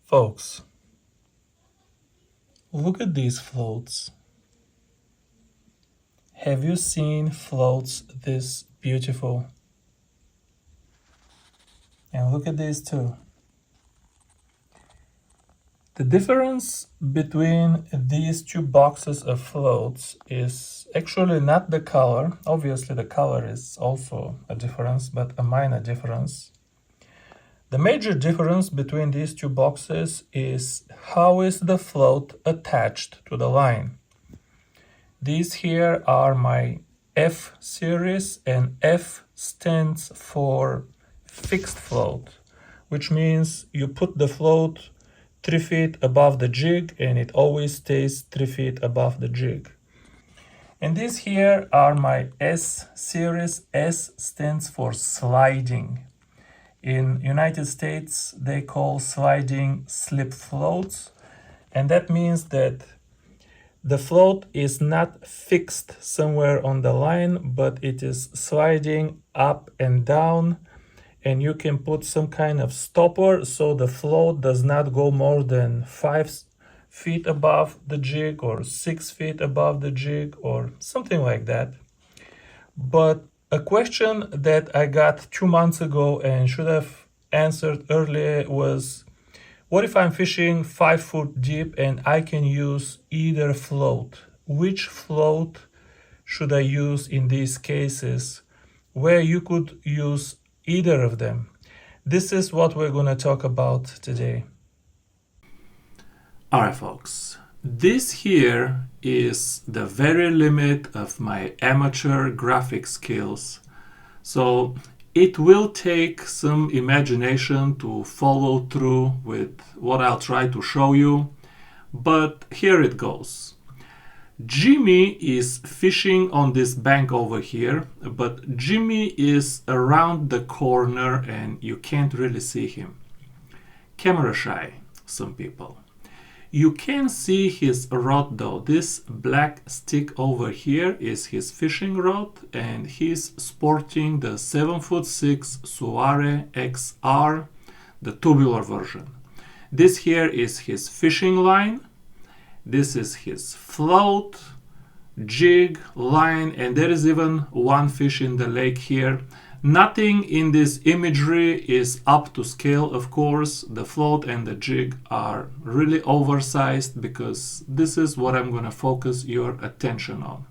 Folks, look at these floats. Have you seen floats this beautiful? And look at these too. The difference between these two boxes of floats is actually not the color. Obviously, the color is also a difference, but a minor difference. The major difference between these two boxes is how is the float attached to the line. These here are my F series, and F stands for fixed float, which means you put the float 3 feet above the jig and it always stays 3 feet above the jig. And these here are my S series. S stands for sliding. In United States, they call sliding slip floats, and that means that the float is not fixed somewhere on the line, but it is sliding up and down, and you can put some kind of stopper so the float does not go more than 5 feet above the jig or 6 feet above the jig or something like that. But a question that I got 2 months ago and should have answered earlier was, what if I'm fishing 5 foot deep and I can use either float? Which float should I use in these cases where you could use either of them? This is what we're going to talk about today. Alright folks, this here is the very limit of my amateur graphic skills. So it will take some imagination to follow through with what I'll try to show you, but here it goes. Jimmy is fishing on this bank over here, but Jimmy is around the corner and you can't really see him. Camera shy, some people. You can see his rod though. This black stick over here is his fishing rod, and he's sporting the 7'6" Suare XR, the tubular version. This here is his fishing line. This is his float, jig, line, and there is even one fish in the lake here. Nothing in this imagery is up to scale, of course. The float and the jig are really oversized because this is what I'm going to focus your attention on.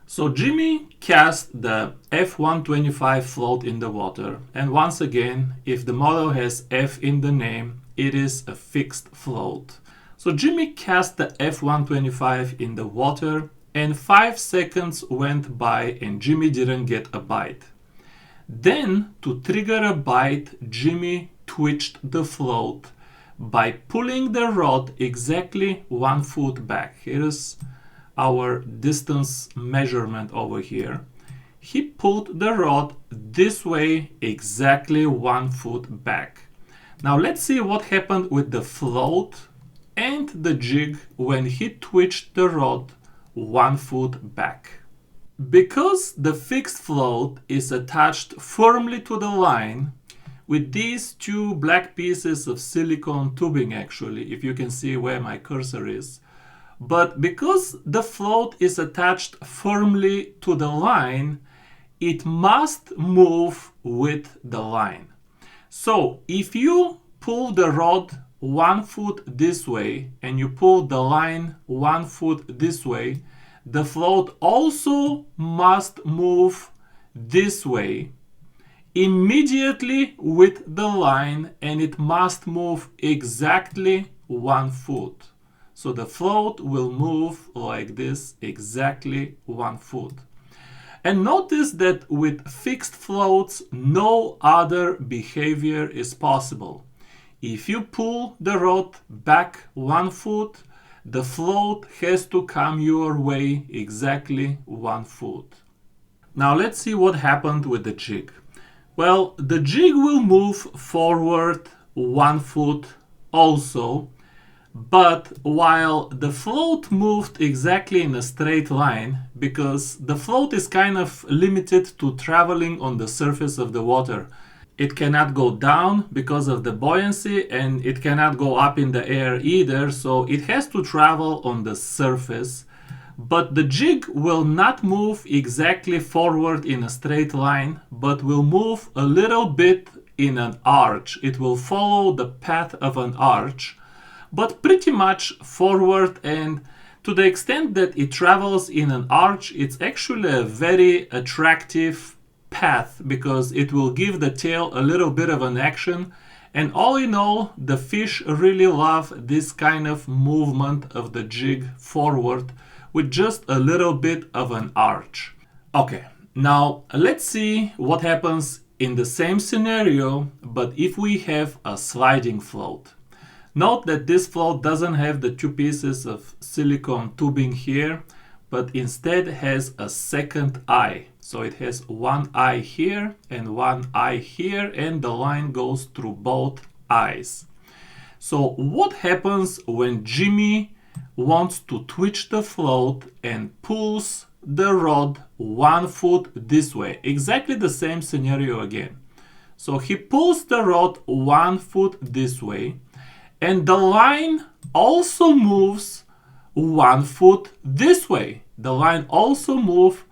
So Jimmy cast the F125 float in the water, and once again, if the model has F in the name, it is a fixed float. So Jimmy cast the F125 in the water, and 5 seconds went by and Jimmy didn't get a bite. Then, to trigger a bite, Jimmy twitched the float by pulling the rod exactly 1 foot back. Here is our distance measurement over here. He pulled the rod this way exactly 1 foot back. Now let's see what happened with the float and the jig when he twitched the rod 1 foot back. Because the fixed float is attached firmly to the line with these 2 black pieces of silicone tubing, actually, if you can see where my cursor is, but because the float is attached firmly to the line, it must move with the line. So if you pull the rod 1 foot this way and you pull the line 1 foot this way, the float also must move this way immediately with the line, and it must move exactly 1 foot. So the float will move like this, exactly 1 foot. And notice that with fixed floats, no other behavior is possible. If you pull the rod back 1 foot, the float has to come your way exactly 1 foot. Now let's see what happened with the jig. Well, the jig will move forward 1 foot also, but while the float moved exactly in a straight line, because the float is kind of limited to traveling on the surface of the water. it cannot go down because of the buoyancy, and it cannot go up in the air either, so it has to travel on the surface. But the jig will not move exactly forward in a straight line, but will move a little bit in an arch. It will follow the path of an arch, but pretty much forward, and to the extent that it travels in an arch, it's actually a very attractive path because it will give the tail a little bit of an action. And all in all, the fish really love this kind of movement of the jig forward with just a little bit of an arch. Okay, now let's see what happens in the same scenario, but if we have a sliding float. Note that this float doesn't have the two pieces of silicone tubing here, but instead has a second eye. So it has one eye here and one eye here, and the line goes through both eyes. So what happens when Jimmy wants to twitch the float and pulls the rod 1 foot this way? Exactly the same scenario again. So he pulls the rod 1 foot this way, and the line also moves 1 foot this way. The line also moves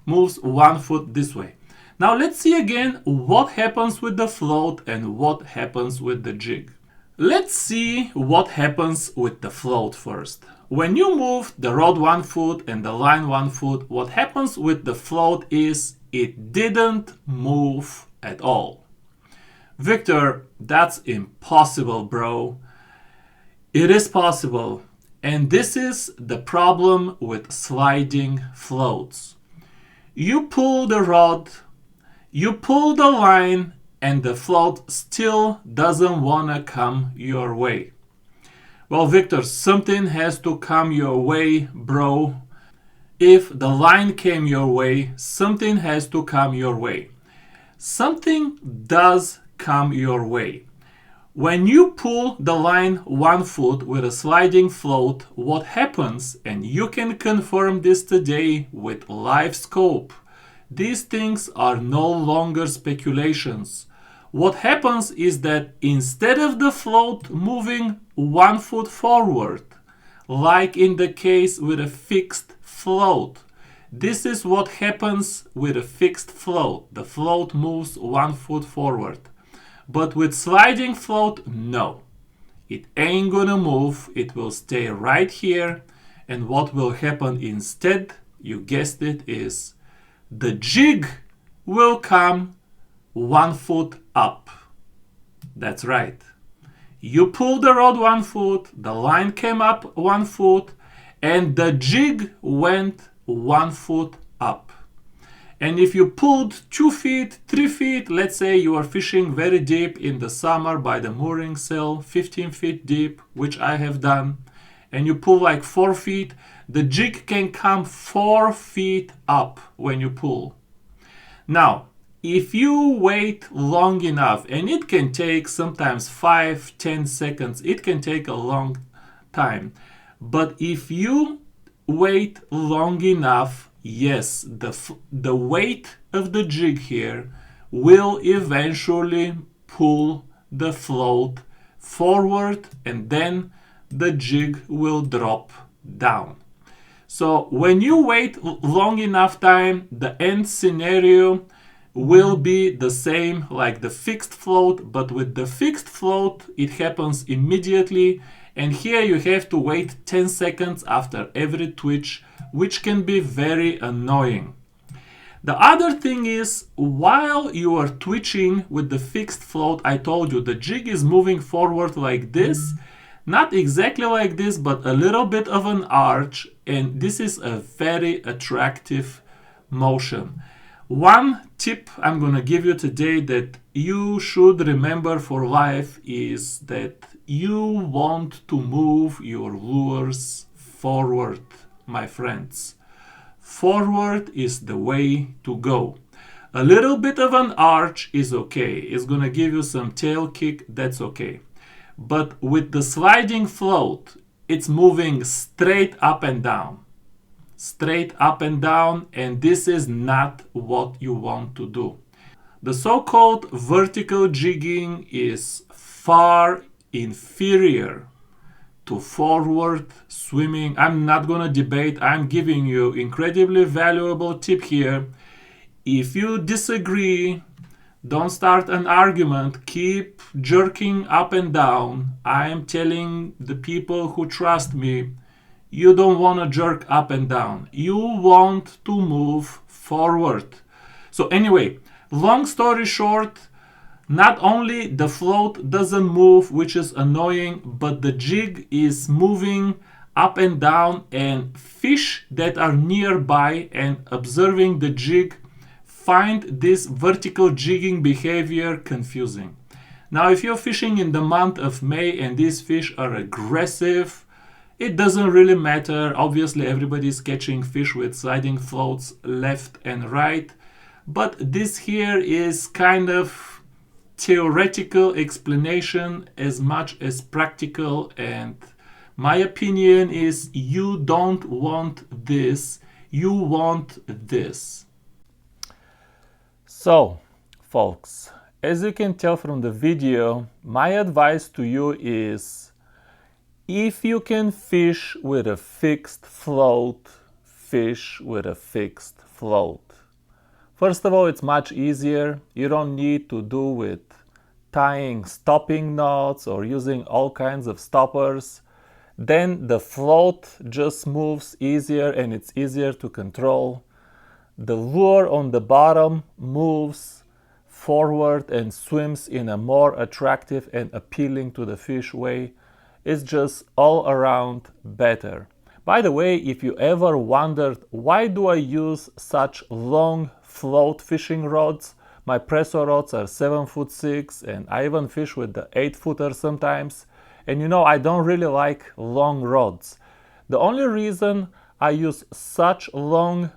1 foot this way. Now let's see again what happens with the float and what happens with the jig. Let's see what happens with the float first. When you move the rod 1 foot and the line 1 foot, what happens with the float is it didn't move at all. Victor, that's impossible, bro. It is possible, and this is the problem with sliding floats. You pull the rod, you pull the line, and the float still doesn't want to come your way. Well, Victor, something has to come your way, bro. If the line came your way, something has to come your way. Something does come your way. When you pull the line 1 foot with a sliding float, what happens, and you can confirm this today with live scope, these things are no longer speculations. What happens is that instead of the float moving 1 foot forward, like in the case with a fixed float, this is what happens with a fixed float. The float moves 1 foot forward. But with sliding float, no. It ain't gonna move. It will stay right here. And what will happen instead, you guessed it, is the jig will come 1 foot up. That's right. You pull the rod 1 foot, the line came up 1 foot, and the jig went 1 foot up. And if you pulled 2 feet, 3 feet, let's say you are fishing very deep in the summer by the mooring cell, 15 feet deep, which I have done, and you pull like 4 feet, the jig can come 4 feet up when you pull. Now, if you wait long enough, and it can take sometimes 5-10 seconds, it can take a long time, but if you wait long enough, yes, the weight of the jig here will eventually pull the float forward, and then the jig will drop down. So when you wait long enough time, the end scenario will be the same like the fixed float, but with the fixed float it happens immediately, and here you have to wait 10 seconds after every twitch, which can be very annoying. The other thing is, while you are twitching with the fixed float, I told you the jig is moving forward like this, not exactly like this, but a little bit of an arch, and this is a very attractive motion. One tip I'm going to give you today that you should remember for life is that you want to move your lures forward, my friends. Forward is the way to go. A little bit of an arch is okay. It's going to give you some tail kick, that's okay. But with the sliding float, it's moving straight up and down. Straight up and down, and this is not what you want to do. The so-called vertical jigging is far inferior to forward swimming. I'm not gonna debate. I'm giving you incredibly valuable tip here. If you disagree, don't start an argument. Keep jerking up and down. I am telling the people who trust me, you don't want to jerk up and down. You want to move forward. So anyway, long story short, not only the float doesn't move, which is annoying, but the jig is moving up and down, and fish that are nearby and observing the jig find this vertical jigging behavior confusing. Now, if you're fishing in the month of May and these fish are aggressive, it doesn't really matter. Obviously, everybody's catching fish with sliding floats left and right. But this here is kind of theoretical explanation as much as practical. And my opinion is you don't want this. You want this. So, folks, as you can tell from the video, my advice to you is if you can fish with a fixed float, fish with a fixed float. First of all, it's much easier. You don't need to do with tying stopping knots or using all kinds of stoppers. Then the float just moves easier and it's easier to control. The lure on the bottom moves forward and swims in a more attractive and appealing to the fish way. It's just all around better. By the way, if you ever wondered why do I use such long float fishing rods, my Presso rods are 7'6" and I even fish with the 8-footer sometimes. And you know, I don't really like long rods. The only reason I use such long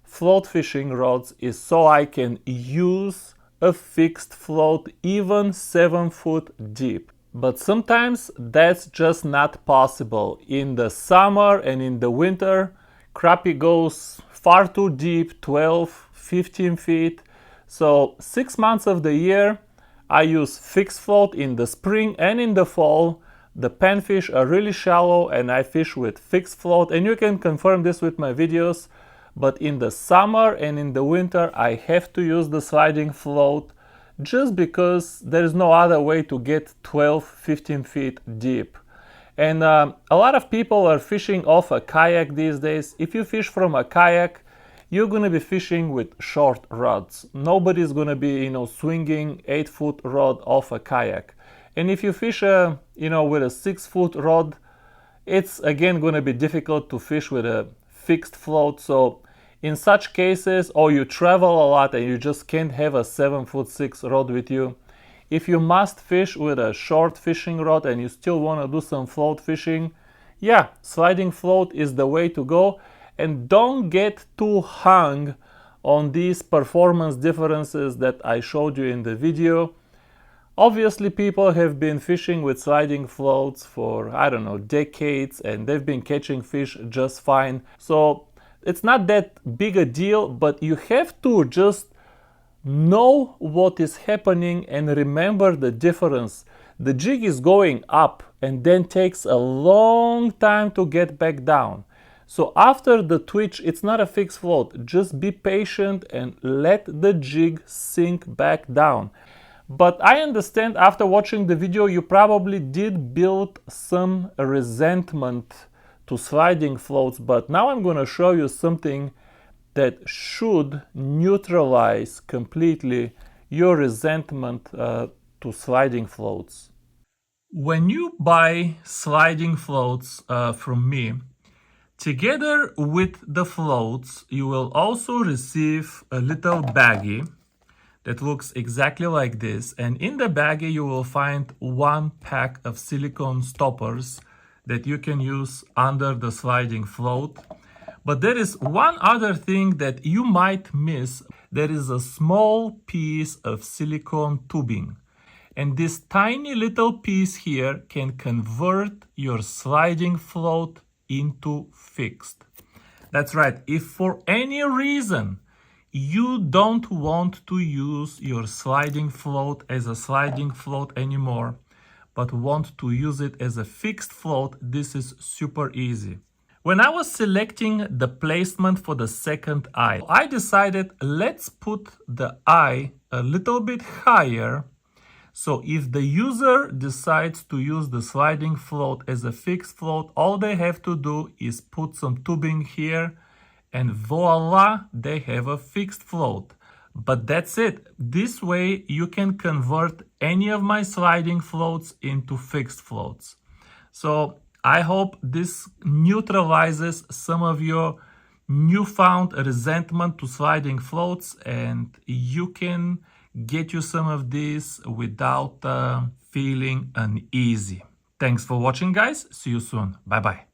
float fishing rods is so I can use a fixed float even 7 foot deep. But sometimes that's just not possible. In the summer and in the winter, crappie goes far too deep, 12, 15 feet. So 6 months of the year, I use fixed float. In the spring and in the fall, the panfish are really shallow and I fish with fixed float. And you can confirm this with my videos. But in the summer and in the winter, I have to use the sliding float just because there is no other way to get 12, 15 feet deep. And a lot of people are fishing off a kayak these days. If you fish from a kayak, you're going to be fishing with short rods. Nobody's going to be, swinging 8-foot rod off a kayak. And if you fish, with a 6-foot rod, it's again going to be difficult to fish with a fixed float. So in such cases, or you travel a lot and you just can't have a 7'6" rod with you, if you must fish with a short fishing rod and you still want to do some float fishing, yeah, sliding float is the way to go. And don't get too hung on these performance differences that I showed you in the video. Obviously, people have been fishing with sliding floats for, decades, and they've been catching fish just fine. So it's not that big a deal, but you have to just know what is happening and remember the difference. The jig is going up and then takes a long time to get back down. So after the twitch, it's not a fixed float. Just be patient and let the jig sink back down. But I understand after watching the video, you probably did build some resentment to sliding floats, but now I'm going to show you something that should neutralize completely your resentment to sliding floats. When you buy sliding floats from me, together with the floats, you will also receive a little baggie that looks exactly like this. And in the baggie, you will find 1 pack of silicone stoppers that you can use under the sliding float. But there is one other thing that you might miss. There is a small piece of silicone tubing. And this tiny little piece here can convert your sliding float into fixed. That's right. If for any reason you don't want to use your sliding float as a sliding float anymore, but want to use it as a fixed float, this is super easy. When I was selecting the placement for the second eye, I decided let's put the eye a little bit higher. So if the user decides to use the sliding float as a fixed float, all they have to do is put some tubing here and voila, they have a fixed float. But that's it. This way you can convert any of my sliding floats into fixed floats. So I hope this neutralizes some of your newfound resentment to sliding floats and you can get you some of these without feeling uneasy. Thanks for watching, guys. See you soon. Bye bye.